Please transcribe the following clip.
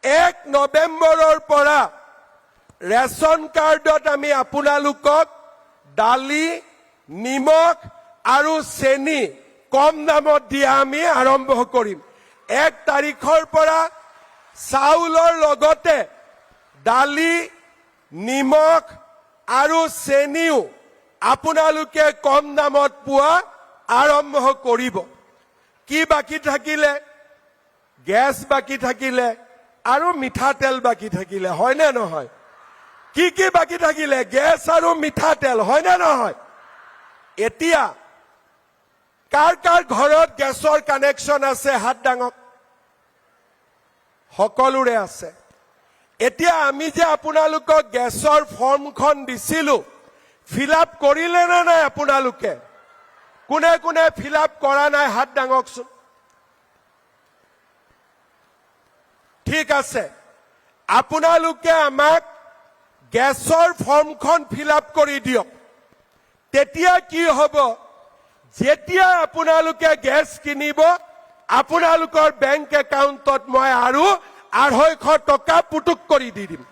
1 নৱেম্বৰৰ পৰা ৰেচন কাৰ্ডত আমি আপোনালোকক দালি, নিমখ আৰু চেনি কম দামত দিয়া আমি আৰম্ভ কৰিম। 1 তাৰিখৰ পৰা চাউলৰ লগতে দালি, নিমখ আৰু চেনিও আপোনালোকে কম দামত পোৱা আৰম্ভ কৰিব। কি বাকি থাকিলে? গেছ বাকি থাকিলে আৰু মিঠাতেল বাকি থাকিলে, হয় নে নহয়? কি বাকি থাকিলে? গেছ আৰু মিঠাতেল, হয় নে নহয়? এতিয়া কাৰ কাৰ ঘৰত গেছৰ কানেকশ্যন আছে? হাত দাঙক। সকলোৰে আছে। এতিয়া আমি যে আপোনালোকক গেছৰ ফৰ্মখন দিছিলো, ফিল আপ কৰিলে নে নাই আপোনালোকে? কোনে কোনে ফিল আপ কৰা নাই হাত দাঙকচোন। ঠিক আছে, আপোনালোকে আমাক গেছৰ ফৰ্মখন ফিল আপ কৰি দিয়ক। তেতিয়া কি হ'ব? যেতিয়া আপোনালোকে গেছ কিনিব, আপোনালোকৰ বেংক একাউণ্টত মই আৰু 250 টকা পুটুক কৰি দি দিম।